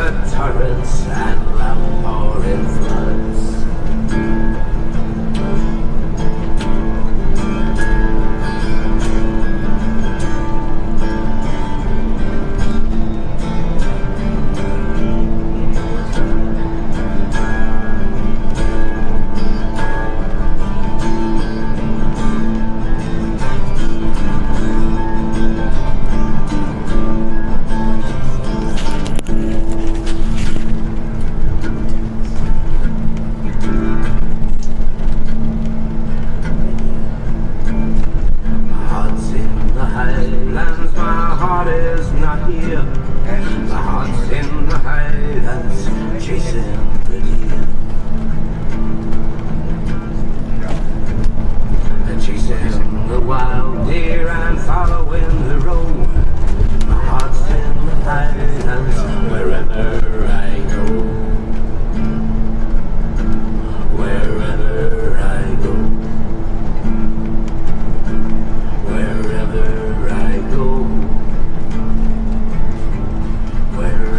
the torrents and the pouring floods. Highlands, my heart is not here. My heart's in the Highlands, chasing the deer. Chasing the wild deer and following the road. My heart's in the Highlands, wherever I go. Wherever I go. Wherever I go, wherever,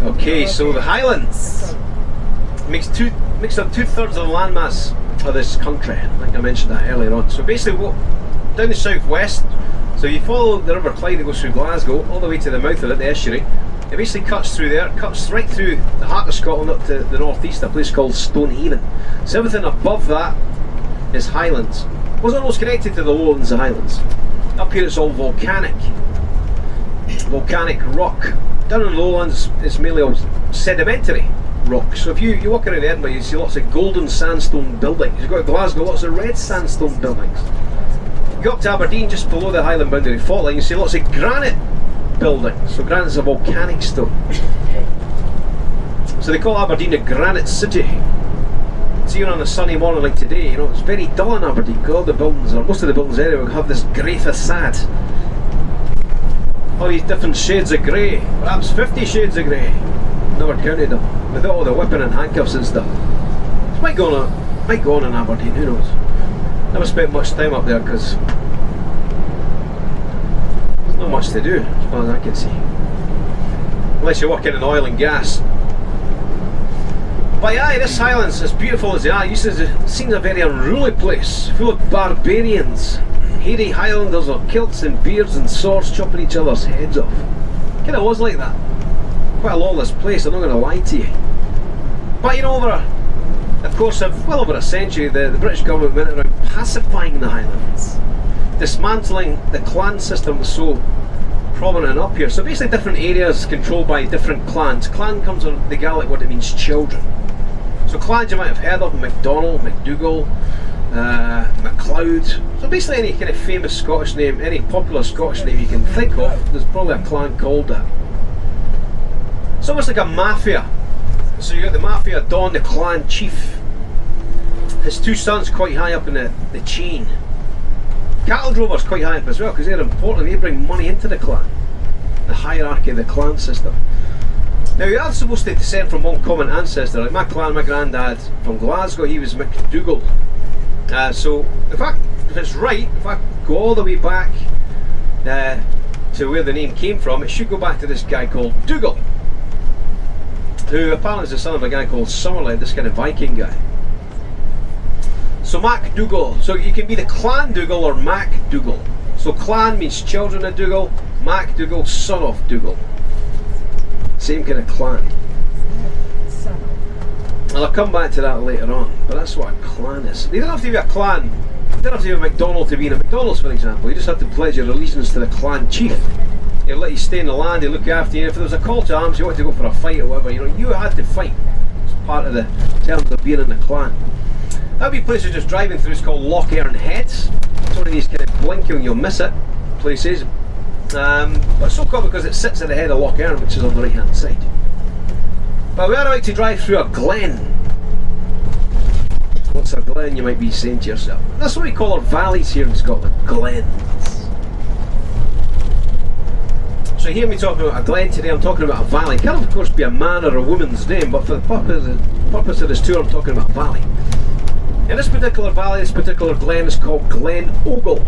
Okay, so the Highlands makes up 2/3 of the landmass of this country. I think I mentioned that earlier on. So basically, down the southwest, so you follow the River Clyde that goes through Glasgow all the way to the mouth of it, the estuary. It basically cuts through there, cuts right through the heart of Scotland up to the northeast, a place called Stonehaven. So everything above that is Highlands. Was almost connected to the lowlands of Highlands. Up here it's all volcanic rock. Down in the lowlands it's mainly all sedimentary rock. So if you walk around Edinburgh, you see lots of golden sandstone buildings. You've got Glasgow, lots of red sandstone buildings. You go up to Aberdeen, just below the Highland boundary fault line, you see lots of granite buildings. So granite is a volcanic stone. So they call Aberdeen a granite city. So even on a sunny morning like today, you know, it's very dull in Aberdeen because all the buildings, or most of the buildings anyway, have this grey facade. All these different shades of grey, perhaps 50 shades of grey. Never counted them, without all the whipping and handcuffs and stuff. It might go on in Aberdeen, who knows. Never spent much time up there because there's not much to do as far as I can see. Unless you're working in oil and gas. But aye, this Highlands, as beautiful as they are, it seems a very unruly place, full of barbarians. Hairy Highlanders or kilts and beards and swords chopping each other's heads off. Kinda was like that. Quite a lawless place, I'm not going to lie to you. But you know, over the course of well over a century, the British government went around pacifying the Highlands, dismantling the clan system that was so prominent up here. So basically different areas controlled by different clans. Clan comes from the Gaelic word, it means children. So clans you might have heard of: MacDonald, MacDougall, MacLeod. So basically any kind of famous Scottish name, any popular Scottish name you can think of, there's probably a clan called that. It's almost like a mafia. So you got the mafia Don, the clan chief. His two sons quite high up in the chain. Cattle drovers quite high up as well because they're important, they bring money into the clan. The hierarchy of the clan system. Now you are supposed to descend from one common ancestor. Like my clan, my granddad from Glasgow, he was MacDougall. So if it's right, if I go all the way back to where the name came from, it should go back to this guy called Dougal, who apparently is the son of a guy called Somerled, this kind of Viking guy. So MacDougall, so you can be the clan Dougal or MacDougall. So clan means children of Dougal, MacDougall, son of Dougal. Same kind of clan. Well, I'll come back to that later on, but that's what a clan is. You don't have to be a clan, you don't have to be a MacDonald to be in a McDonald's, for example. You just have to pledge your allegiance to the clan chief. He'll let you stay in the land, he'll look after you. If there was a call to arms, you wanted to go for a fight or whatever, you know, you had to fight. It's part of the terms of being in the clan. That'll be a place you're just driving through, it's called Loch Earn Heads. It's one of these kind of blinking, you'll miss it. places. But so called because it sits at the head of Loch Earn, which is on the right hand side. But we are about to drive through a glen. What's a glen, you might be saying to yourself? That's what we call our valleys here in Scotland, glens. So you hear me talking about a glen today, I'm talking about a valley. It can of course be a man or a woman's name, but for the purpose of this tour I'm talking about a valley. In this particular valley, this particular glen is called Glen Ogle,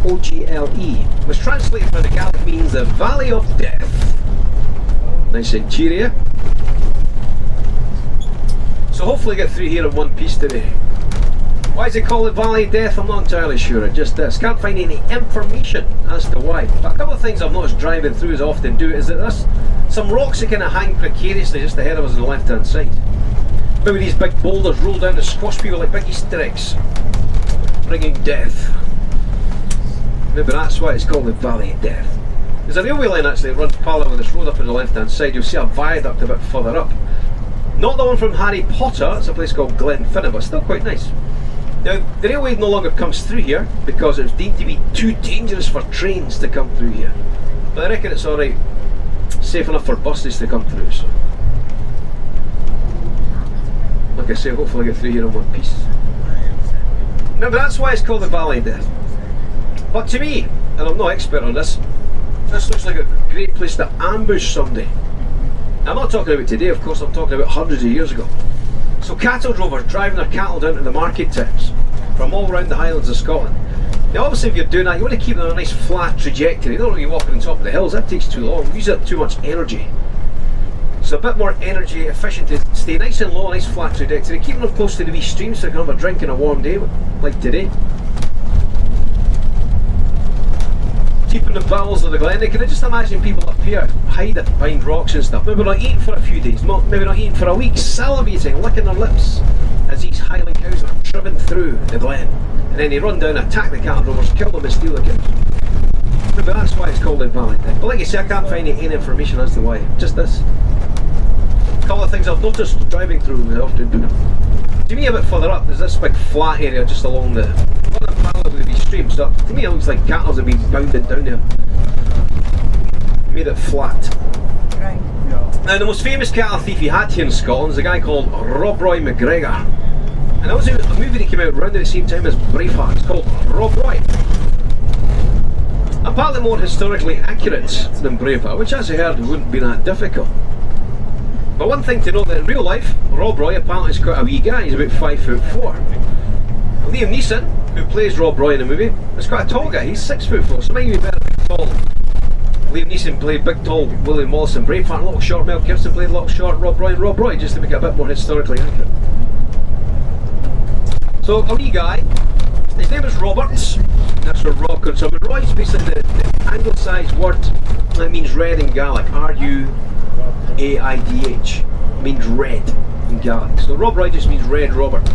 O-G-L-E, which translated from the Gaelic means the Valley of Death. Nice and cheery, eh? So hopefully get through here in one piece today. Why is it called the Valley of Death? I'm not entirely sure, it just is. Can't find any information as to why. But a couple of things I've noticed driving through as I often do is that there's some rocks that kind of hang precariously just ahead of us on the left hand side. Maybe these big boulders roll down to squash people like big Easter eggs, bringing death. Maybe that's why it's called the Valley of Death. There's a railway line actually that runs parallel with this road up on the left hand side. You'll see a viaduct a bit further up. Not the one from Harry Potter, it's a place called Glenfinnan, but still quite nice. Now, the railway no longer comes through here because it was deemed to be too dangerous for trains to come through here. But I reckon it's alright, safe enough for buses to come through, so. Like I say, hopefully I get through here in one piece. Remember, that's why it's called the Valley of Death. But to me, and I'm no expert on this looks like a great place to ambush somebody. I'm not talking about today, of course, I'm talking about hundreds of years ago. So cattle drovers driving their cattle down to the market towns from all around the Highlands of Scotland. Now obviously if you're doing that, you want to keep them on a nice flat trajectory. You don't want to be walking on top of the hills, that takes too long, use up too much energy. So a bit more energy efficient to stay nice and low, nice flat trajectory, keeping them close to the wee streams so they can have a drink on a warm day like today. Keeping the bowels of the glen. Can I just imagine people up here hiding behind rocks and stuff, maybe not eating for a few days, maybe not eating for a week, salivating, licking their lips as these Highland cows are driven through the glen, and then they run down, attack the cattle drovers, kill them and steal the cows. Maybe that's why it's called the Valley. But like I say, I can't find any information as to why, just this. A couple of things I've noticed driving through, I often do. To me a bit further up, there's this big flat area just along the parallel with these streams. So to me it looks like cattle have been bounded down there. Made it flat. Right. Now the most famous cattle thief he had here in Scotland is a guy called Rob Roy McGregor. And that was a movie that came out around at the same time as Braveheart. It's called Rob Roy. Apparently more historically accurate than Braveheart, which as I heard wouldn't be that difficult. But one thing to note, that in real life, Rob Roy apparently is quite a wee guy, he's about 5'4". Liam Neeson, who plays Rob Roy in the movie, is quite a tall guy, he's 6'4", so maybe better big tall. Liam Neeson played big tall William Wallace in Braveheart, little short Mel Gibson played little short Rob Roy and Rob Roy, just to make it a bit more historically accurate. So a wee guy, his name is Robert, that's where Rob comes from, and Roy is basically the anglicised word that means red in Gaelic, R-U-A-I-D-H, means red in Gaelic. So Rob Roy just means Red Robert.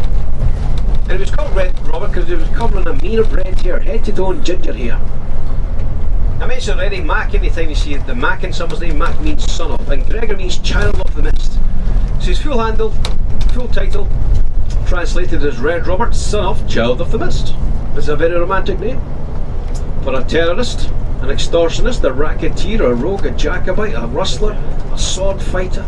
And it was called Red Robert because it was covering a mane of red hair, head to toe and ginger hair. I mentioned already, Mac, anytime you see the Mac in someone's name, Mac means son of, and Gregor means child of the mist. So his full handle, full title, translated as Red Robert, son of, child of the mist. It's a very romantic name for a terrorist, an extortionist, a racketeer, a rogue, a Jacobite, a rustler, a sword fighter,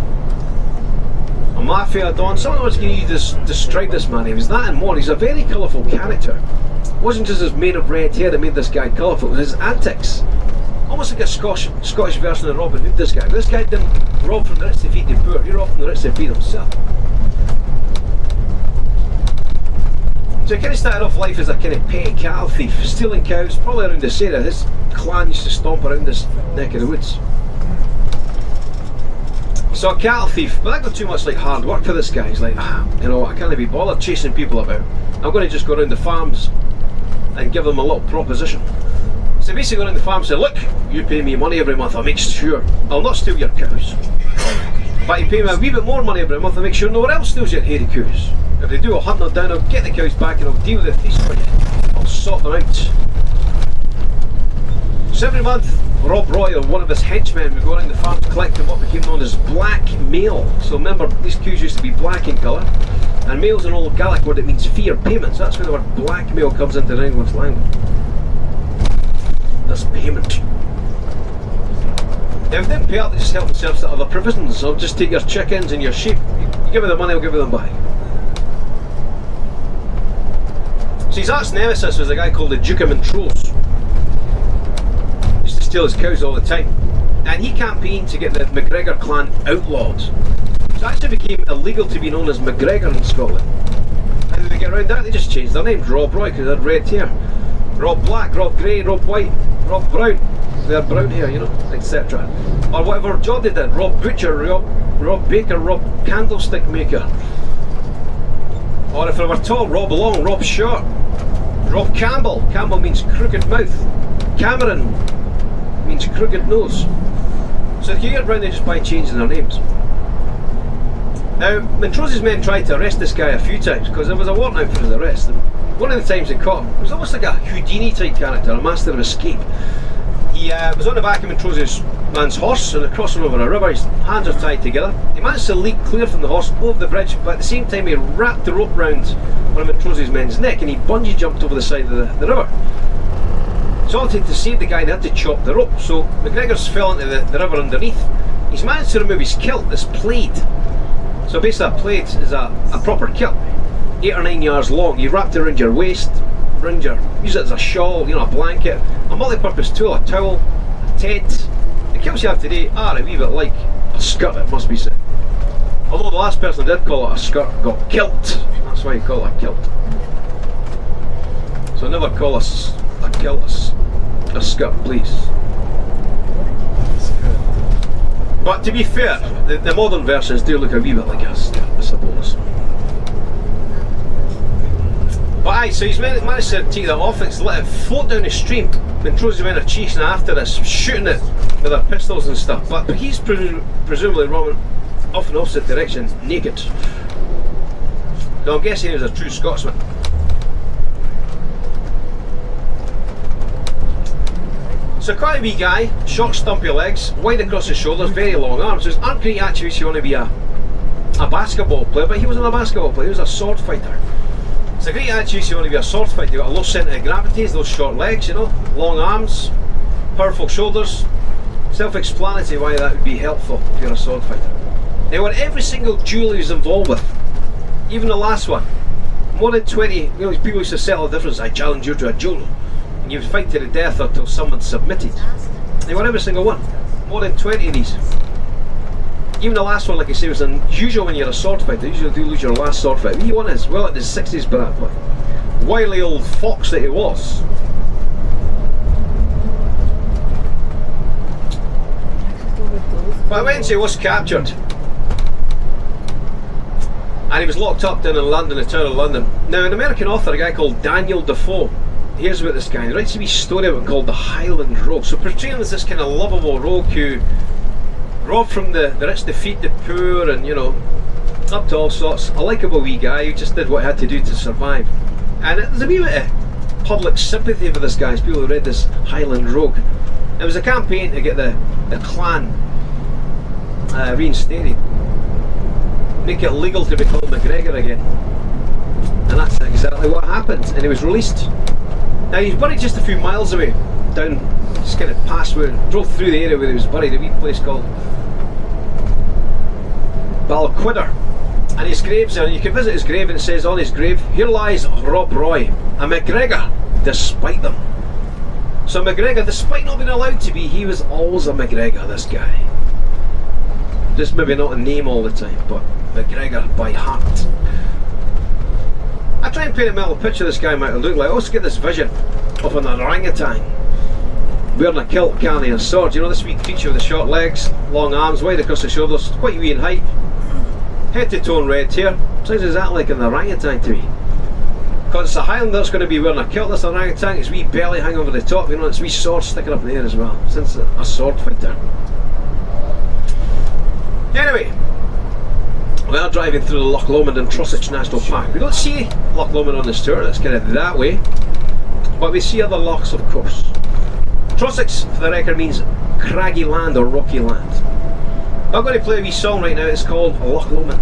a mafia don. Someone was going to describe this man. He was that and more. He's a very colourful character. It wasn't just his mane of red hair that made this guy colourful, it was his antics. Almost like a Scottish version of Robin Hood, this guy. But this guy didn't rob from the rich to feed the poor, he robbed from the rich to feed himself. So he kind of started off life as a kind of petty cattle thief, stealing cows, probably around this area. His clan used to stomp around this neck of the woods. So a cattle thief, but that got too much like hard work for this guy. He's like, you know, I can't be bothered chasing people about. I'm going to just go around the farms and give them a little proposition. So basically go around the farm and say, look, you pay me money every month, I'll make sure I'll not steal your cows. But you pay me a wee bit more money every month, I'll make sure no one else steals your hairy cows. If they do, I'll hunt them down, I'll get the cows back and I'll deal with the thieves for you. I'll sort them out. So every month, Rob Roy or one of his henchmen would go around the farm collecting what became known as black mail. So remember, these cows used to be black in colour, and mail's an old Gaelic word that means fee or payment, so that's where the word blackmail comes into English language. This payment. Now, if they didn't pay up, they just help themselves to other provisions. Or just take your chickens and your sheep. You give me the money, I'll give you them back. So his arch nemesis was a guy called the Duke of Montrose. He used to steal his cows all the time. And he campaigned to get the MacGregor clan outlawed. So it actually became illegal to be known as MacGregor in Scotland. How did they get around that? They just changed their names. Rob Roy, because they had red hair. Rob Black, Rob Grey, Rob White, Rob Brown. They had brown hair, you know, etc. Or whatever job they did. Rob Butcher, Rob Baker, Rob Candlestick Maker. Or if they were tall, Rob Long, Rob Short, Rob Campbell. Campbell means crooked mouth. Cameron means crooked nose. So they can get around there just by changing their names. Now, Montrose's men tried to arrest this guy a few times because there was a warrant out for his arrest. And one of the times they caught him, it was almost like a Houdini type character, a master of escape. He was on the back of Montrose's man's horse and they're crossing over a river. His hands are tied together. He managed to leap clear from the horse over the bridge, but at the same time he wrapped the rope round one of Montrose's men's neck and he bungee jumped over the side of the river. So to save the guy, they had to chop the rope. So MacGregor's fell into the river underneath. He's managed to remove his kilt, this plaid. So basically a plaid is a proper kilt, 8 or 9 yards long. You wrap it around your waist, use it as a shawl, you know, a blanket, a multi-purpose tool, a towel, a tent. The kilts you have today are a wee bit like a skirt, it must be said. Although the last person did call it a skirt got kilt, that's why you call it a kilt. So never call a kilt a skirt, please. But to be fair, the modern versions do look a wee bit like a skirt, I suppose. But aye, so he's managed to take that off, it's let it float down the stream. Montrose's men are chasing after this, shooting it with their pistols and stuff, but he's presumably running off in the opposite direction, naked. So I'm guessing he was a true Scotsman. So quite a wee guy, short stumpy legs, wide across his shoulders, very long arms. There's aren't great attributes you want to be a basketball player, but he wasn't a basketball player, he was a sword fighter. It's a great attitude you want to be a sword fighter. You've got a low centre of gravity, those short legs, you know, long arms, powerful shoulders. Self-explanatory why that would be helpful if you're a sword fighter. Now, on every single duel he was involved with, even the last one, more than 20, you know, people used to settle the difference. I challenge you to a duel, and you would fight to the death until someone submitted. They won every single one, more than 20 of these. Even the last one, like I say, was unusual when you're a sword fighter. You usually do lose your last sword fight. He won his well in his 60s by that point. Wily old fox that he was. But eventually he was captured. And he was locked up down in London, the Tower of London. Now, an American author, a guy called Daniel Defoe, here's about this guy. He writes a wee story about called the Highland Rogue. So portraying him as this kind of lovable rogue who robbed from the rich to feed the poor, and you know, up to all sorts. A likeable wee guy who just did what he had to do to survive. And there's a wee bit of public sympathy for this guy as people who read this Highland Rogue. It was a campaign to get the clan reinstated, make it legal to be called MacGregor again, and that's exactly what happened. And he was released. Now he's buried just a few miles away, down, just kind of past where, drove through the area where he was buried, a wee place called Balquidder, and his grave's there. You can visit his grave, and it says on his grave, "Here lies Rob Roy, a MacGregor, despite them." So MacGregor, despite not being allowed to be, he was always a MacGregor, this guy. Just maybe not a name all the time, but MacGregor by heart. I try and paint a mental picture of this guy might look like. I always get this vision of an orangutan wearing a kilt, carrying a sword. You know, this wee creature with the short legs, long arms, wide across the shoulders, quite wee in height, head to toe and red hair. Sounds exactly like an orangutan to me. Because it's a Highlander that's going to be wearing a kilt, this orangutan, his wee belly hanging over the top, you know, its wee sword sticking up in the air as well, since a sword fighter. Anyway, we are driving through the Loch Lomond and Trossachs National Park. We don't see Loch Lomond on this tour, it's kind of that way, but we see other lochs, of course. Trossachs, for the record, means craggy land or rocky land. I'm going to play a wee song right now, it's called Loch Lomond.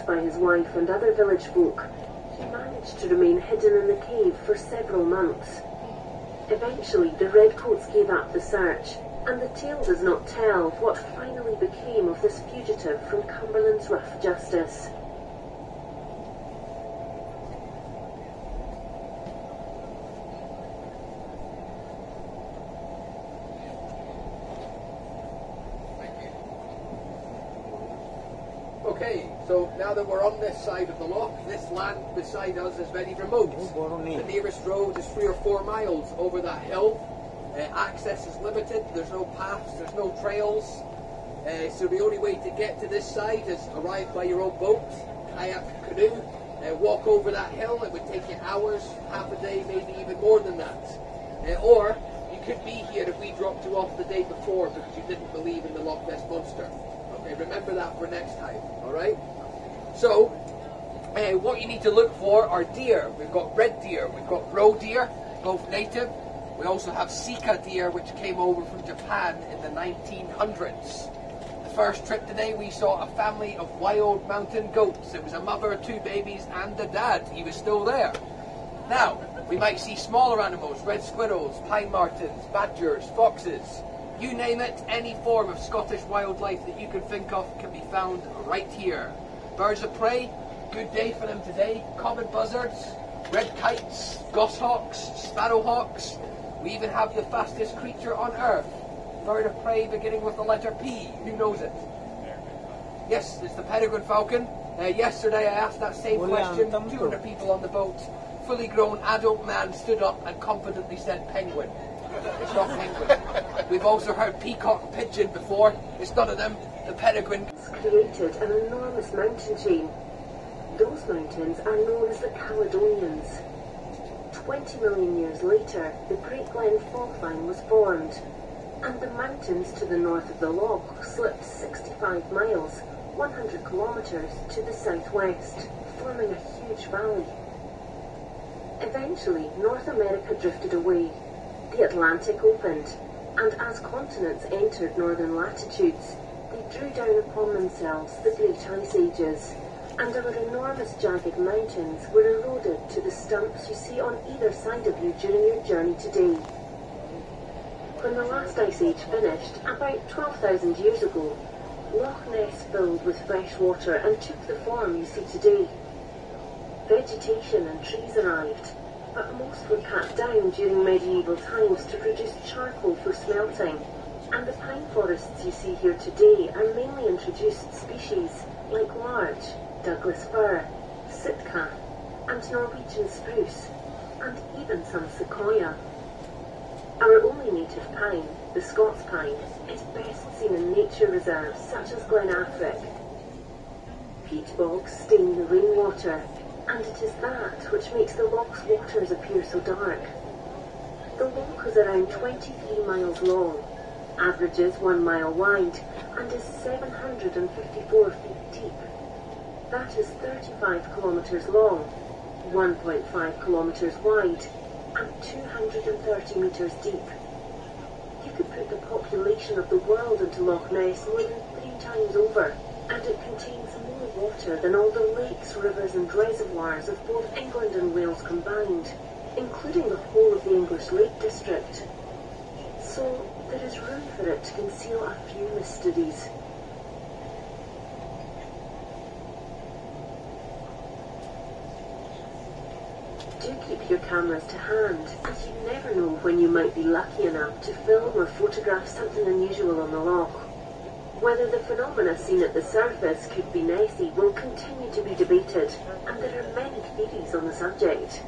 killed by his wife and other village folk, he managed to remain hidden in the cave for several months. Eventually, the redcoats gave up the search, and the tale does not tell what finally became of this fugitive from Cumberland's rough justice. Okay, so now that we're on this side of the loch, this land beside us is very remote. The nearest road is 3 or 4 miles over that hill. Access is limited, there's no paths, there's no trails. So the only way to get to this side is arrive by your own boat, kayak, canoe, walk over that hill. It would take you hours, half a day, maybe even more than that. Or you could be here if we dropped you off the day before because you didn't believe in the Loch Ness Monster. Okay, remember that for next time, alright? So, what you need to look for are deer. We've got red deer, we've got roe deer, both native. We also have Sika deer, which came over from Japan in the 1900s. The first trip today, we saw a family of wild mountain goats. It was a mother, 2 babies, and the dad. He was still there. Now, we might see smaller animals, red squirrels, pine martens, badgers, foxes. You name it, any form of Scottish wildlife that you can think of can be found right here. Birds of prey, good day for them today. Common buzzards, red kites, goshawks, sparrowhawks. We even have the fastest creature on earth. Bird of prey beginning with the letter P. Who knows it? Yes, it's the peregrine falcon. Yesterday I asked that same question. 200 people on the boat. Fully grown adult man stood up and confidently said penguin. It's not penguin. We've also heard peacock pigeon before. It's none of them. The peregrine created an enormous mountain chain. Those mountains are known as the Caledonians. 20 million years later, the Great Glen fault line was formed, and the mountains to the north of the loch slipped 65 miles, 100 kilometres to the southwest, forming a huge valley. Eventually, North America drifted away. The Atlantic opened, and as continents entered northern latitudes, they drew down upon themselves the Great Ice Ages, and our enormous jagged mountains were eroded to the stumps you see on either side of you during your journey today. When the last ice age finished, about 12,000 years ago, Loch Ness filled with fresh water and took the form you see today. Vegetation and trees arrived, but most were cut down during medieval times to produce charcoal for smelting, and the pine forests you see here today are mainly introduced species like larch, Douglas fir, sitka, and Norwegian spruce, and even some sequoia. Our only native pine, the Scots pine, is best seen in nature reserves such as Glen Affric. Peat bogs stain the rainwater, and it is that which makes the loch's waters appear so dark. The loch is around 23 miles long, averages 1 mile wide, and is 754 feet deep. That is 35 kilometres long, 1.5 kilometres wide, and 230 metres deep. You could put the population of the world into Loch Ness more than 3 times over, and it contains more water than all the lakes, rivers and reservoirs of both England and Wales combined, including the whole of the English Lake District. So there is room for it to conceal a few mysteries. Do keep your cameras to hand, as you never know when you might be lucky enough to film or photograph something unusual on the loch. Whether the phenomena seen at the surface could be Nessie will continue to be debated, and there are many theories on the subject.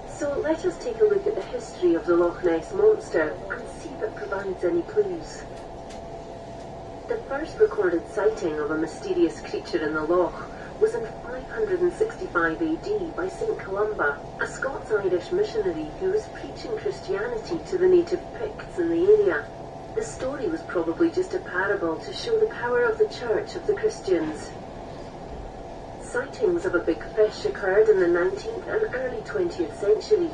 So let us take a look at the history of the Loch Ness Monster and see if it provides any clues. The first recorded sighting of a mysterious creature in the loch was in 565 AD by St. Columba, a Scots-Irish missionary who was preaching Christianity to the native Picts in the area. The story was probably just a parable to show the power of the Church of the Christians. Sightings of a big fish occurred in the 19th and early 20th century,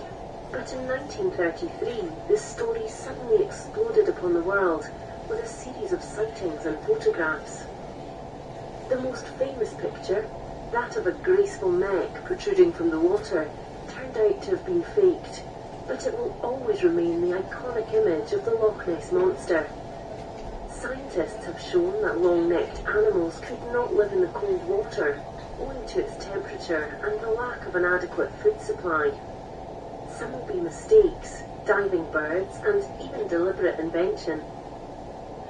but in 1933 this story suddenly exploded upon the world with a series of sightings and photographs. The most famous picture, That of a graceful neck protruding from the water turned out to have been faked, but it will always remain the iconic image of the Loch Ness Monster. Scientists have shown that long-necked animals could not live in the cold water, owing to its temperature and the lack of an adequate food supply. Some will be mistakes, diving birds, and even deliberate invention.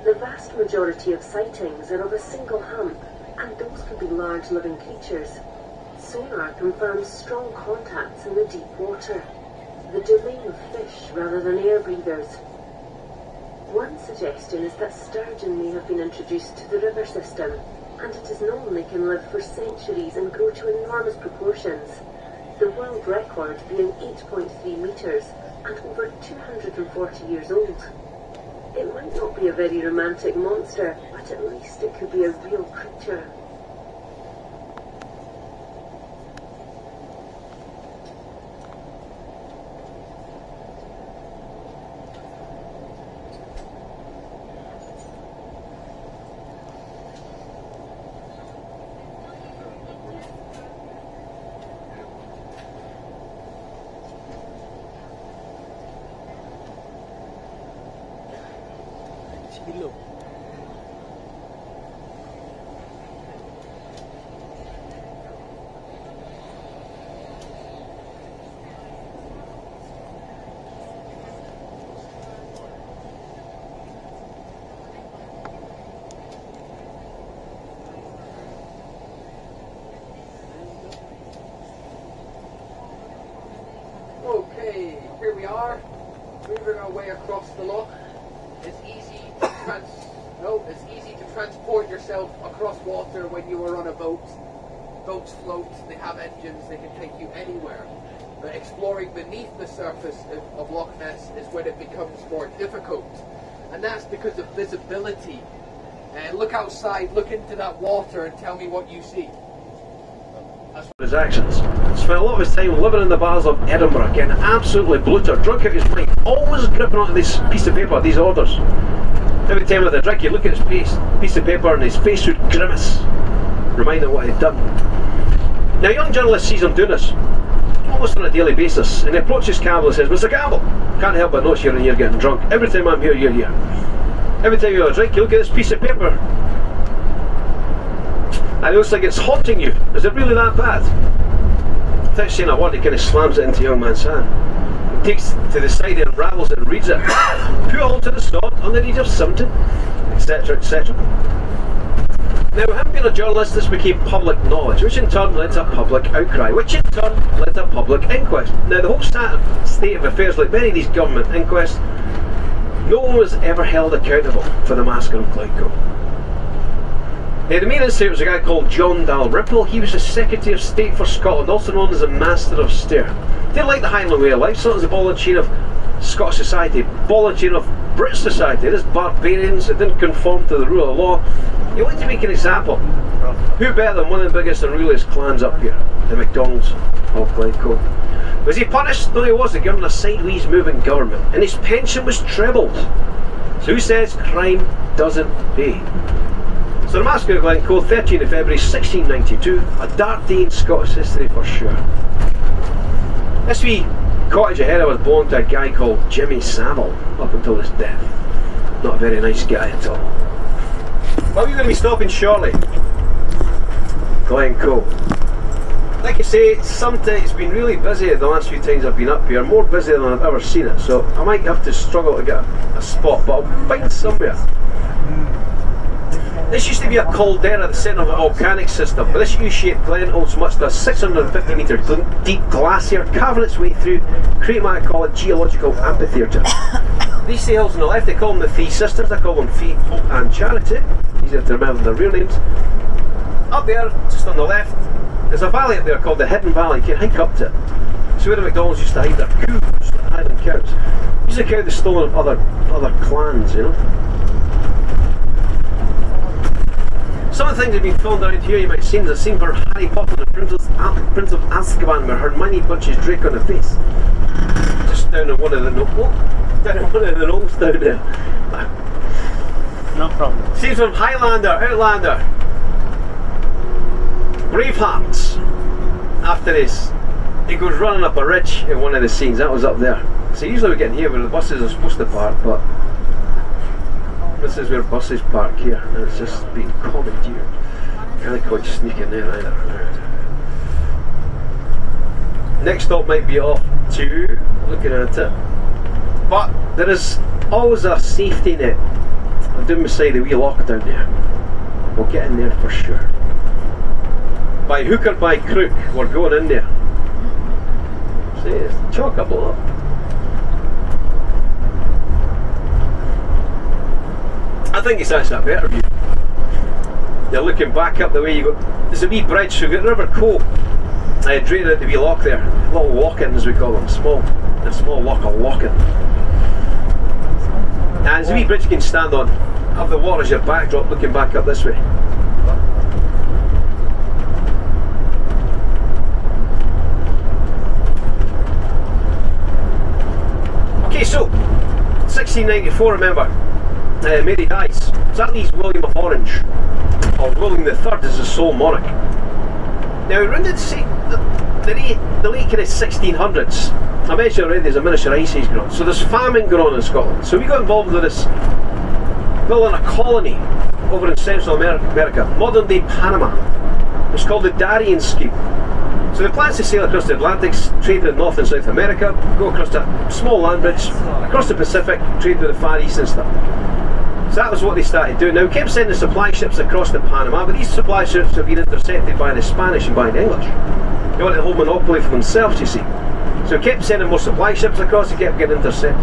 The vast majority of sightings are of a single hump, and those can be large living creatures. Sonar confirms strong contacts in the deep water, the domain of fish rather than air breathers. One suggestion is that sturgeon may have been introduced to the river system, and it is known they can live for centuries and grow to enormous proportions, the world record being 8.3 metres and over 240 years old. It might not be a very romantic monster, but at least it could be a real creature. Okay, here we are, moving our way across the loch. It's easy to transport yourself across water when you are on a boat. Boats float, they have engines, they can take you anywhere. But exploring beneath the surface of Loch Ness is when it becomes more difficult. And that's because of visibility. Look outside, look into that water and tell me what you see. His actions. Spent a lot of his time living in the bars of Edinburgh, getting absolutely bloated, drunk out of his mind, always gripping onto this piece of paper, these orders. Every time with a drink, you look at his piece of paper and his face would grimace, reminding him what he'd done. Now, a young journalist sees him doing this almost on a daily basis, and he approaches Campbell and says, "Mr. Campbell, can't help but notice you're in here getting drunk. Every time I'm here, you're here. Every time you have a drink, you look at this piece of paper. And it looks like it's haunting you. Is it really that bad?" Without saying a word, he kind of slams it into the young man's hand. He takes it to the side and unravels it and reads it. "Put all to the sword on the deed of 70, etc., etc." Now, him being a journalist, this became public knowledge, which in turn led to a public outcry, which in turn led to a public inquest. Now, the whole state of affairs, like many of these government inquests, no one was ever held accountable for the massacre of Glencoe. Now, the main instigator was a guy called John Dalrymple. He was the Secretary of State for Scotland, also known as the Master of Stair. He didn't like the Highland way of life, so it was a volunteer of Scottish society, volunteer of British society. It is barbarians that didn't conform to the rule of law. He wanted to make an example. Who better than one of the biggest and rulest clans up here, the MacDonalds of Glencoe? Was he punished? No, he wasn't. Given a sideways moving government, and his pension was trebled. So who says crime doesn't pay? So the massacre of Glencoe, 13th of February 1692, a dark day in Scottish history for sure. This wee cottage ahead was belonged to a guy called Jimmy Savile up until his death. Not a very nice guy at all. Well, we're going to be stopping shortly. Glencoe. Like I say, sometimes it's been really busy the last few times I've been up here, more busy than I've ever seen it, so I might have to struggle to get a spot, but I'll find somewhere. This used to be a caldera at the centre of a volcanic system, but this U-shaped glen holds much to a 650 metre deep glacier carving its way through, creating what I call a geological amphitheatre. These hills on the left, they call them the Three Sisters. I call them Faith, Hope and Charity. Easier to remember their real names. Up there, just on the left, there's a valley up there called the Hidden Valley. You can hike up to it. So where the MacDonalds used to hide their cows, the Highland cows. Used to count the stolen of other clans, you know. Some of the things that have been filmed around here, you might have seen the scene where Harry Potter and the Prince of Azkaban, where Hermione punches Drake on the face. Just down in one of the knolls down there. No problem. Scenes from Highlander, Outlander. Bravehearts. After this, he goes running up a ridge in one of the scenes. That was up there. So usually we get in here where the buses are supposed to park, but this is where buses park here, and it's just been commandeered. Can't quite sneak in there either. Next stop might be off to, looking at it, but there is always a safety net down beside the wee lock down there. We'll get in there for sure. By hook or by crook, we're going in there. See, it's chock-a-block. I think it's actually a better view. You're looking back up the way you go. There's a wee bridge, so you've got River Cove. Drain out the wee lock there. Little lock-in as we call them. A small lock, a lock-in. And there's a wee bridge you can stand on. Have the water as your backdrop looking back up this way. Okay, so 1694, remember, Mary dies. So that leaves William of Orange, or William III, as the sole monarch. Now, around the late kind of 1600s, I mentioned already there's a miniature ice age going on, so there's famine going on in Scotland. So we got involved with this, building a colony over in Central America, modern day Panama. It's called the Darien Scheme. So the plans to sail across the Atlantic, trade with North and South America, go across a small land bridge, across the Pacific, trade with the Far East and stuff. So that was what they started doing. Now, we kept sending supply ships across the Panama, but these supply ships have been intercepted by the Spanish and by the English. They wanted the whole monopoly for themselves, you see. So we kept sending more supply ships across, they kept getting intercepted.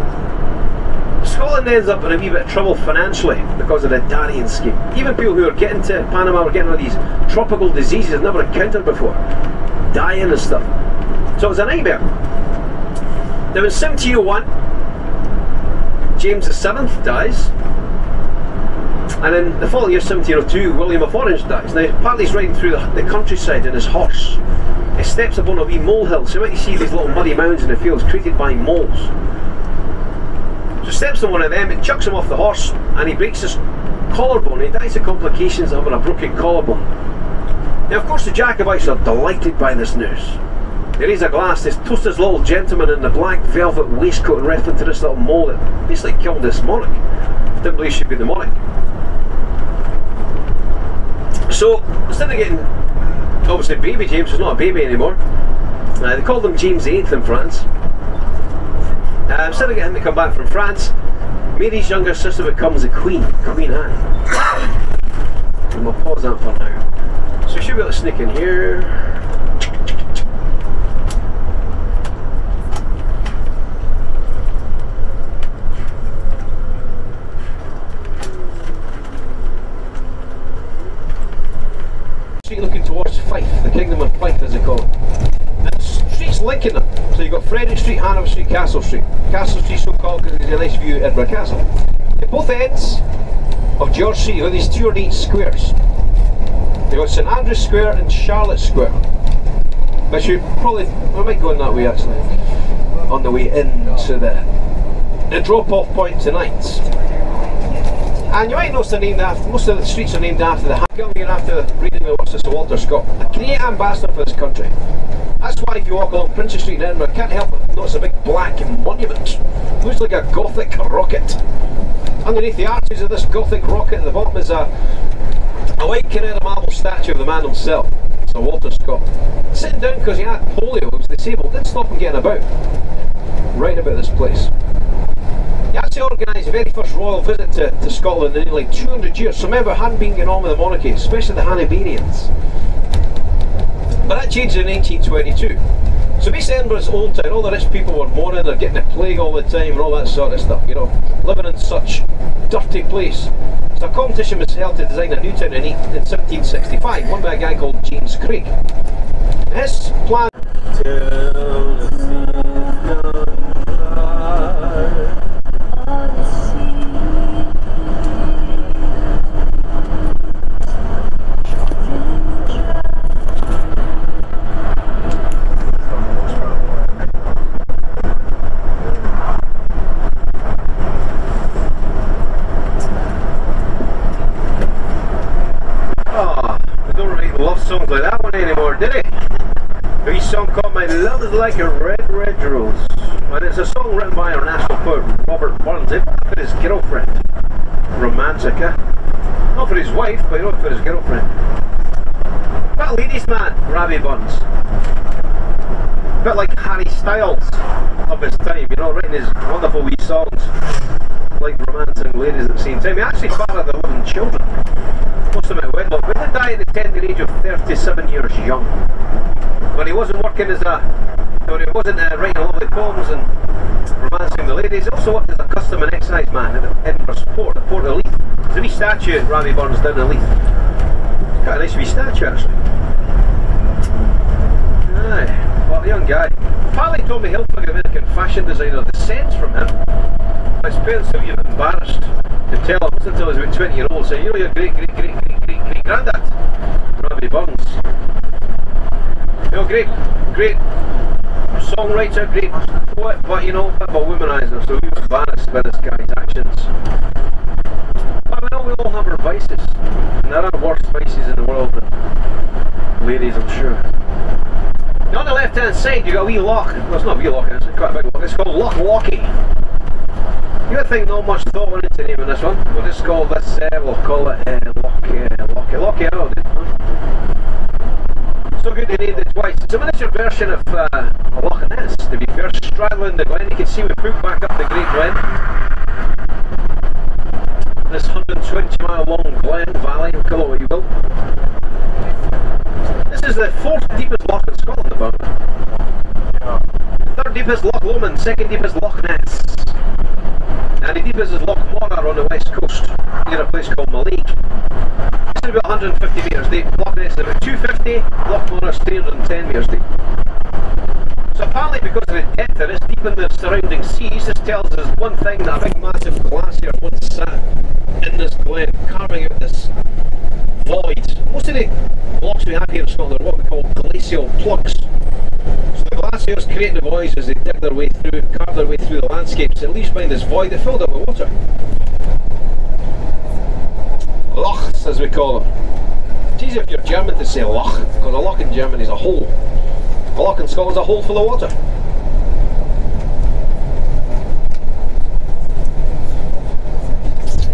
Scotland ends up in a wee bit of trouble financially because of the Darien Scheme. Even people who are getting to Panama were getting all these tropical diseases never encountered before. Dying and stuff. So it was a nightmare. Now in 1701, James VII dies. And in the following year, 1702, William of Orange dies. Now, partly he's riding through the countryside in his horse. He steps upon a wee molehill, so you might see these little muddy mounds in the fields created by moles. So he steps on one of them, it chucks him off the horse, and he breaks his collarbone. He dies of complications of having a broken collarbone. Now, of course, the Jacobites are delighted by this news. They raise a glass, they toast this little gentleman in the black velvet waistcoat and reference to this little mole that basically killed this monarch. Didn't believe she should be the monarch. So, instead of getting, obviously, baby James was not a baby anymore. They called him James VIII in France. Instead of getting him to come back from France, Mary's younger sister becomes the Queen, Queen Anne. And we'll pause that for now. So we should be able to sneak in here. Looking towards Fife, the Kingdom of Fife as they call it. And streets linking them. So you've got Frederick Street, Hanover Street, Castle Street. Castle Street so called because it's a nice view of Edinburgh Castle. At both ends of George Street, you've got these 2 or 8 squares. You've got St Andrew's Square and Charlotte Square. But we might go in that way actually, on the way into the drop-off point tonight. And you might notice they're named after, most of the streets are named after the Highland, after reading the works of Sir Walter Scott, a great ambassador for this country. That's why if you walk along Princess Street in Edinburgh, can't help but notice a big black monument. Looks like a Gothic rocket. Underneath the arches of this Gothic rocket at the bottom is a white Carrera marble statue of the man himself, Sir Walter Scott. Sitting down because he had polio, he was disabled, didn't stop him getting about. Right about this place. He actually organised the very first royal visit to Scotland in nearly 200 years. So remember, it hadn't been going on with the monarchy, especially the Hanoverians. But that changed in 1822. So basically Edinburgh's old town, all the rich people were mourning, they're getting a plague all the time and all that sort of stuff, you know, living in such dirty place. So a competition was held to design a new town in 1765, won by a guy called James Craig. His plan... songs like that one A wee song called My Love Is Like a Red, Red Rose. And it's a song written by our national poet Robert Burns. He wrote it for his girlfriend. Romantic, eh? Not for his wife, but he wrote it for his girlfriend. Bit ladies man, Ravi Burns. Bit like Harry Styles of his time, you know, writing his wonderful wee songs. Like romancing ladies at the same time. He actually fathered 11 children. Most of them at wedlock. But he died at the tender age of 37 years young. When he wasn't working as a, when he wasn't writing lovely poems and romancing the ladies, he also worked as a custom and excise man at Edinburgh's port, the Port of Leith. There's a wee statue at Ravi Burns down in Leith. It's quite a nice wee statue actually. Aye, well, a young guy. Apparently Tommy Hilfiger, American fashion designer, descends from him. His parents were even embarrassed to tell him, until he was about 20 years old, saying, you know your great granddad, Ravi Burns. You know, great songwriter, great poet, but you know, a bit of a womanizer, so he was embarrassed by this guy's actions. But we all have our vices, and there are worse vices in the world than ladies, I'm sure. Now on the left hand side you got a wee loch. Well, it's not a wee loch, it's quite a big loch. It's called Loch Lockie. You would think not much thought went into naming this one. We'll just call this, we'll call it Lockie. Oh, so good they named it twice. It's a miniature version of Loch Ness, to be fair, straddling the glen. You can see we put back up the Great Glen. This 120-mile long glen valley, call it what you will. This is the 4th deepest loch in Scotland, about. The 3rd deepest Loch Lomond, 2nd deepest Loch Ness. And the deepest is Loch Morar on the west coast, near a place called Mallaig. This is about 150 metres deep, Loch Ness is about 250, Loch Morar is 310 metres deep. So apparently because of the depth it is deep in the surrounding seas, this tells us one thing, that a big massive glacier once sat in this glen, carving out this void. Most of the blocks we have here in Scotland are what we call glacial plugs. So the glaciers create the voids as they dig their way through, carve their way through the landscapes. It leaves behind this void that filled up with water. Lochs, as we call them. It's easier if you're German to say loch, because a loch in German is a hole. A loch in Scotland is a hole full of water.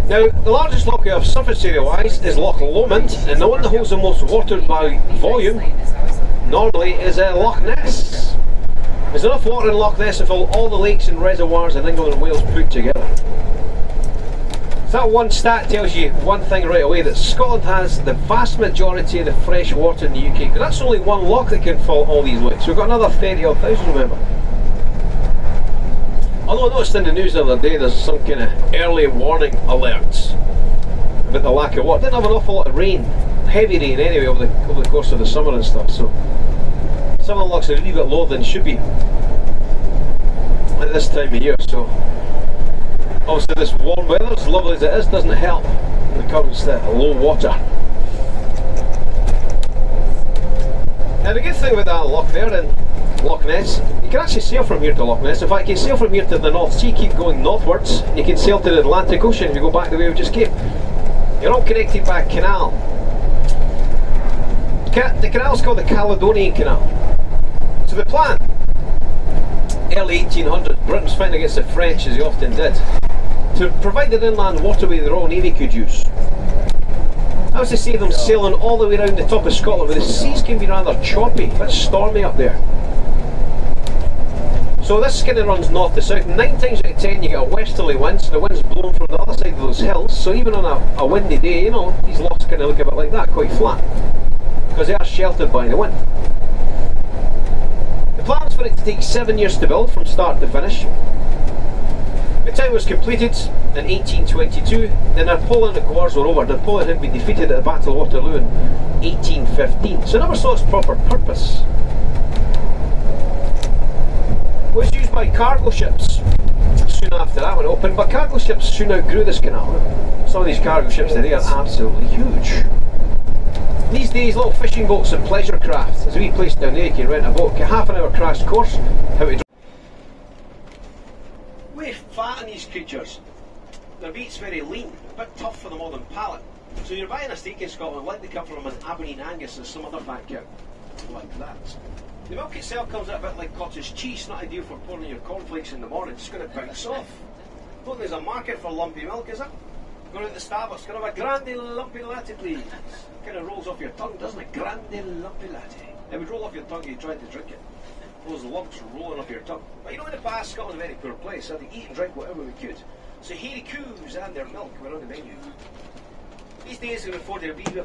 Now, the largest loch we have surface area wise is Loch Lomond, and the one that holds the most water by volume normally is Loch Ness. There's enough water in Loch Ness to fill all the lakes and reservoirs in England and Wales put together. So that one stat tells you one thing right away, that Scotland has the vast majority of the fresh water in the UK, because that's only one loch that can fill all these lakes. We've got another 30,000, remember. Although I noticed in the news the other day there's some kind of early warning alerts about the lack of water. Didn't have an awful lot of rain, heavy rain anyway, over the course of the summer and stuff, so some of the lochs are a little bit lower than it should be at this time of year. So obviously this warm weather, as lovely as it is, doesn't help when it comes to low water. Now the good thing about that loch there in Loch Ness, you can actually sail from here to Loch Ness. In fact, you can sail from here to the North Sea, keep going northwards, and you can sail to the Atlantic Ocean if you go back the way we just came. You're all connected by a canal. The canal is called the Caledonian Canal. So the plan, early 1800s, Britain was fighting against the French, as they often did, to provide an inland waterway the Royal Navy could use. That was to save them sailing all the way around the top of Scotland, where the seas can be rather choppy, a bit stormy up there. So this kind of runs north to south. 9 times out of 10 you get a westerly wind, so the wind's blowing from the other side of those hills. So even on a windy day, you know, these lochs kind of look a bit like that, quite flat, because they are sheltered by the wind. The plan was for it to take 7 years to build, from start to finish. The town was completed in 1822. The Napoleonic Wars were over. Napoleon had been defeated at the Battle of Waterloo in 1815, so it never saw its proper purpose. It was used by cargo ships soon after that when it opened, but cargo ships soon outgrew this canal. Some of these cargo ships today are absolutely huge. These days, little fishing boats and pleasure crafts, there's a wee place down there you can rent a boat, get half an hour crash course, how to drive. Way fat in these creatures. Their meat's very lean, a bit tough for the modern palate. So you're buying a steak in Scotland, like they come from an Aberdeen Angus and some other fat cow, like that. The milk itself comes out a bit like cottage cheese, not ideal for pouring in your cornflakes in the morning, it's going to bounce off. Don't think there's a market for lumpy milk, is there? Going out to Starbucks, can I have a grande lumpy latte please? Kind of rolls off your tongue, doesn't it? Grande lumpy latte. It would roll off your tongue if you tried to drink it. Those lumps rolling off your tongue. But you know, in the past, Scotland's a very poor place, so they eat and drink whatever we could. So hairy coos and their milk were on the menu. These days we can afford to be a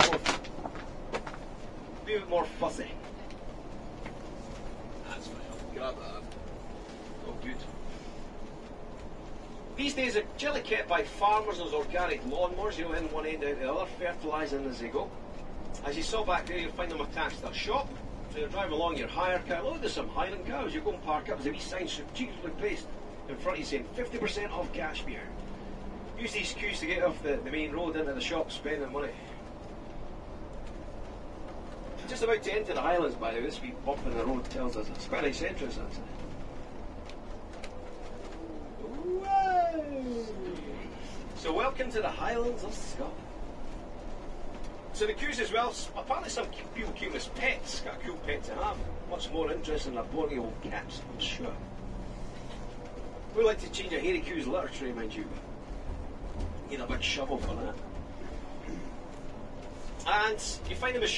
bit more fussy. That's fine, I'll grab that. Oh, good. These days they're generally kept by farmers as organic lawnmowers, you know, in one end out the other, fertilising as they go. As you saw back there, you'll find them attached to a shop. So you're driving along your hire car. Look, there's some Highland cows. You go and park up, there's a wee sign strategically placed in front of you saying 50% off Kashmir. Use these queues to get off the main road into the shop, spending money. Just about to enter the Highlands, by the way. This wee bump in the road tells us it's quite a nice entrance, actually. Whoa. So welcome to the Highlands of Scotland. So the coos as well, apparently some people keep them as pets. Got a cool pet to have. Much more interesting than a boring old cat, I'm sure. We'd like to change a hairy coo's litter tray, mind you. Need a big shovel for that. And you find them as